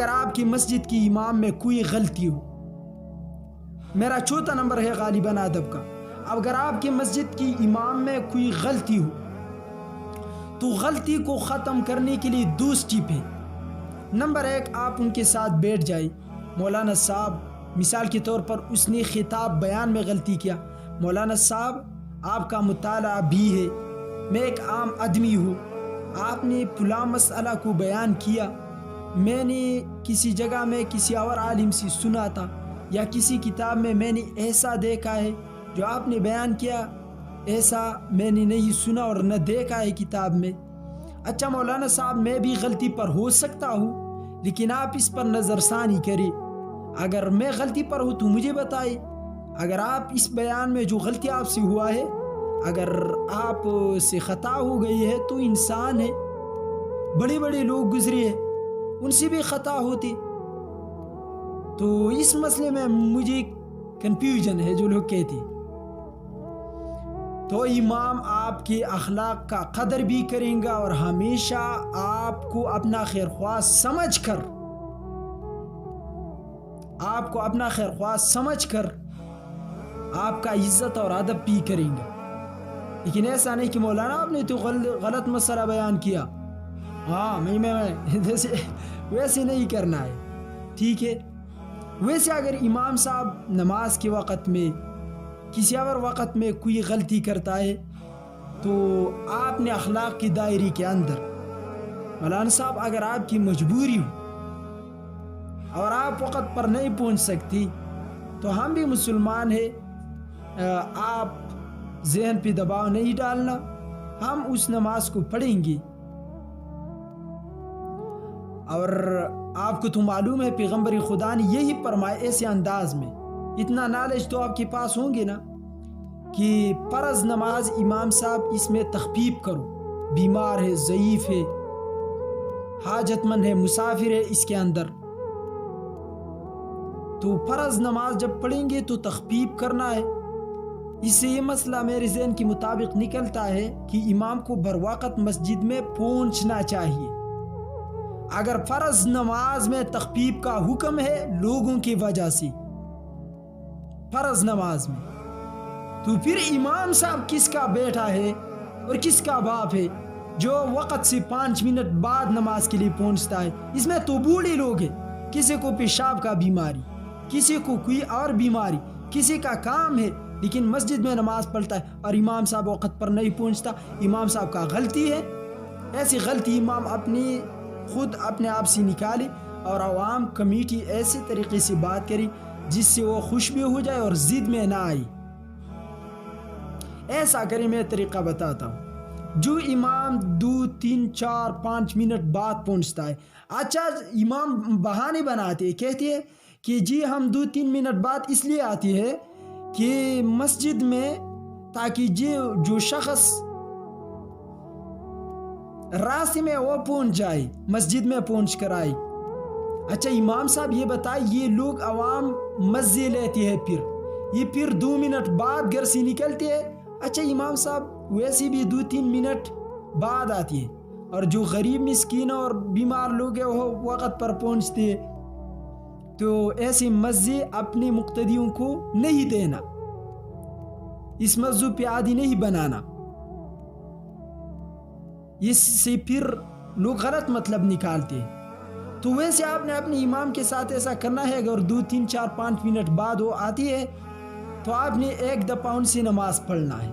اگر آپ کی مسجد کی امام میں کوئی غلطی ہو، میرا چوتھا نمبر ہے غالباً ادب کا، اگر آپ کی مسجد کی امام میں کوئی غلطی ہو تو غلطی کو ختم کرنے کے لیے 2 سٹیپ ہے۔ نمبر 1، آپ ان کے ساتھ بیٹھ جائیں۔ مولانا صاحب مثال کے طور پر اس نے خطاب بیان میں غلطی کیا، مولانا صاحب آپ کا مطالعہ بھی ہے، میں ایک عام آدمی ہوں، آپ نے فلاں مسئلہ کو بیان کیا، میں نے کسی جگہ میں کسی اور عالم سے سنا تھا یا کسی کتاب میں میں نے ایسا دیکھا ہے، جو آپ نے بیان کیا ایسا میں نے نہیں سنا اور نہ دیکھا ہے کتاب میں۔ اچھا مولانا صاحب میں بھی غلطی پر ہو سکتا ہوں، لیکن آپ اس پر نظر ثانی کریں، اگر میں غلطی پر ہوں تو مجھے بتائیں، اگر آپ اس بیان میں جو غلطی آپ سے ہوا ہے اگر آپ سے خطا ہو گئی ہے تو انسان ہے، بڑے بڑے لوگ گزرے ہیں، ان سے بھی خطا ہوتی، تو اس مسئلے میں مجھے کنفیوژن ہے جو لوگ کہتے ہیں۔ تو امام آپ کے اخلاق کا قدر بھی کریں گا اور ہمیشہ آپ کو اپنا خیر خواہ سمجھ کر آپ کا عزت اور ادب بھی کریں گا، لیکن ایسا نہیں کہ مولانا آپ نے تو غلط مسئلہ بیان کیا، ہاں میں ویسے نہیں کرنا ہے، ٹھیک ہے۔ ویسے اگر امام صاحب نماز کے وقت میں کسی اور وقت میں کوئی غلطی کرتا ہے تو آپ نے اخلاق کی دائرے کے اندر، مولانا صاحب اگر آپ کی مجبوری ہو اور آپ وقت پر نہیں پہنچ سکتی تو ہم بھی مسلمان ہیں، آپ ذہن پہ دباؤ نہیں ڈالنا، ہم اس نماز کو پڑھیں گے۔ اور آپ کو تو معلوم ہے پیغمبر خدا نے یہی فرمایا ایسے انداز میں، اتنا نالج تو آپ کے پاس ہوں گے نا، کہ فرض نماز امام صاحب اس میں تخفیف کرو، بیمار ہے، ضعیف ہے، حاجت مند ہے، مسافر ہے، اس کے اندر تو فرض نماز جب پڑھیں گے تو تخفیف کرنا ہے۔ اس سے یہ مسئلہ میرے ذہن کے مطابق نکلتا ہے کہ امام کو بر وقت مسجد میں پہنچنا چاہیے۔ اگر فرض نماز میں تخفیف کا حکم ہے لوگوں کی وجہ سے فرض نماز میں، تو پھر امام صاحب کس کا بیٹا ہے اور کس کا باپ ہے جو وقت سے 5 منٹ بعد نماز کے لیے پہنچتا ہے؟ اس میں تو بوڑھے لوگ ہیں، کسی کو پیشاب کا بیماری، کسی کو کوئی اور بیماری، کسی کا کام ہے لیکن مسجد میں نماز پڑھتا ہے اور امام صاحب وقت پر نہیں پہنچتا، امام صاحب کا غلطی ہے۔ ایسی غلطی امام خود اپنے آپ سے نکالے اور عوام کمیٹی ایسے طریقے سے بات کرے جس سے وہ خوش بھی ہو جائے اور ضد میں نہ آئے۔ ایسا کرے، میں طریقہ بتاتا ہوں۔ جو امام 2 3 4 5 منٹ بعد پہنچتا ہے، اچھا امام بہانے بناتے کہتے ہیں کہ جی ہم 2 3 منٹ بعد اس لیے آتے ہیں کہ مسجد میں تاکہ جو شخص راستے میں وہ پہنچ جائے، مسجد میں پہنچ کر آئے۔ اچھا امام صاحب یہ بتائے، یہ لوگ عوام مزے لیتے ہیں، پھر 2 منٹ بعد گھر سے نکلتے ہیں۔ اچھا امام صاحب ویسے بھی 2 3 منٹ بعد آتے ہیں اور جو غریب مسکین اور بیمار لوگ ہیں وہ وقت پر پہنچتے ہیں، تو ایسے مزے اپنے مقتدیوں کو نہیں دینا، اس مزوں پہ عادی نہیں بنانا، اس سے پھر لوگ غلط مطلب نکالتے ہیں۔ تو ویسے آپ نے اپنے امام کے ساتھ ایسا کرنا ہے، اگر 2 3 4 5 منٹ بعد وہ آتی ہے تو آپ نے ایک دفعہ ان سے نماز پڑھنا ہے۔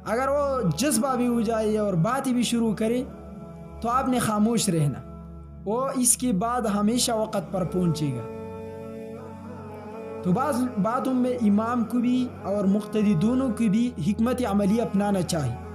اگر وہ جذبہ بھی ہو جائے اور باتیں بھی شروع کرے تو آپ نے خاموش رہنا، وہ اس کے بعد ہمیشہ وقت پر پہنچے گا۔ تو بعض باتوں میں امام کو بھی اور مقتدی دونوں کو بھی حکمت عملی اپنانا چاہیے۔